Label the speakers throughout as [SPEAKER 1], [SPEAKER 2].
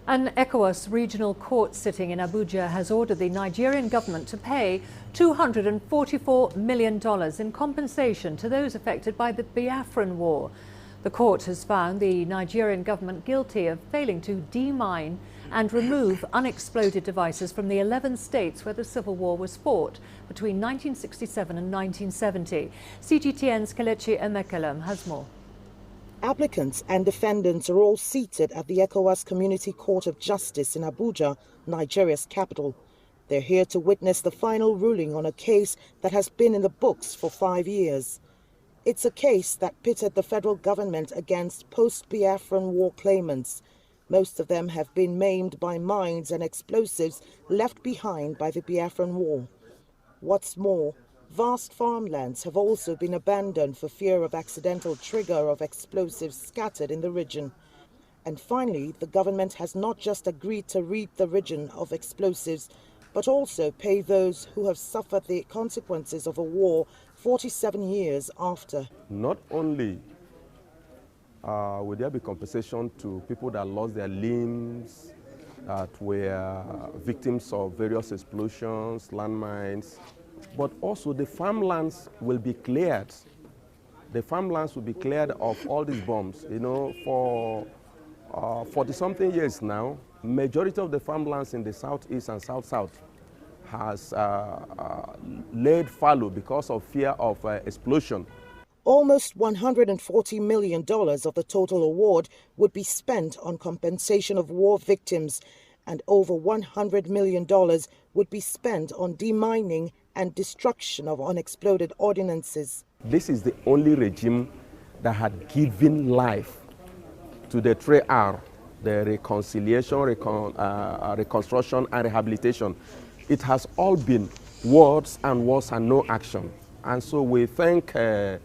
[SPEAKER 1] An ECOWAS regional court sitting in Abuja has ordered the Nigerian government to pay $244 million in compensation to those affected by the Biafran War. The court has found the Nigerian government guilty of failing to demine and remove unexploded devices from the 11 states where the civil war was fought between 1967 and 1970. CGTN's Kelechi Emekelem has more.
[SPEAKER 2] Applicants and defendants are all seated at the ECOWAS Community Court of Justice in Abuja, Nigeria's capital. They're here to witness the final ruling on a case that has been in the books for 5 years. It's a case that pitted the federal government against post-Biafran war claimants. Most of them have been maimed by mines and explosives left behind by the Biafran War. What's more, vast farmlands have also been abandoned for fear of accidental trigger of explosives scattered in the region. And finally, the government has not just agreed to rid the region of explosives, but also pay those who have suffered the consequences of a war 47 years after.
[SPEAKER 3] Not only will there be compensation to people that lost their limbs, that were victims of various explosions, landmines, but also the farmlands will be cleared. The farmlands will be cleared of all these bombs. You know, for 40-something years now, majority of the farmlands in the southeast and south-south has laid fallow because of fear of explosion.
[SPEAKER 2] Almost $140 million of the total award would be spent on compensation of war victims, and over $100 million would be spent on demining and destruction of unexploded ordinances.
[SPEAKER 3] This is the only regime that had given life to the 3R, the reconciliation, reconstruction and rehabilitation. It has all been words and no action. And so we thank the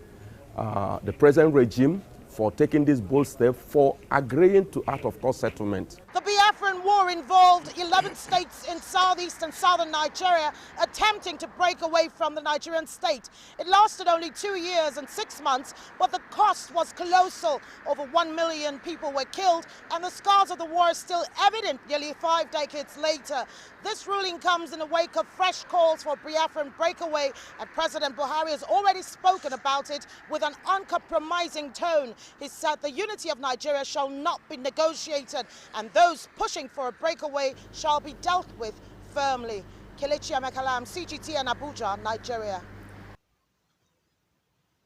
[SPEAKER 3] present regime for taking this bold step, for agreeing to out-of-court settlement.
[SPEAKER 4] The Biafran War involved 11 states in southeast and southern Nigeria attempting to break away from the Nigerian state. It lasted only 2 years and 6 months, but the cost was colossal. Over 1 million people were killed, and the scars of the war are still evident nearly 5 decades later. This ruling comes in the wake of fresh calls for Biafran breakaway, and President Buhari has already spoken about it with an uncompromising tone. He said the unity of Nigeria shall not be negotiated, and those pushing for a breakaway shall be dealt with firmly. Kelechi Emekelem, CGTN Abuja, Nigeria.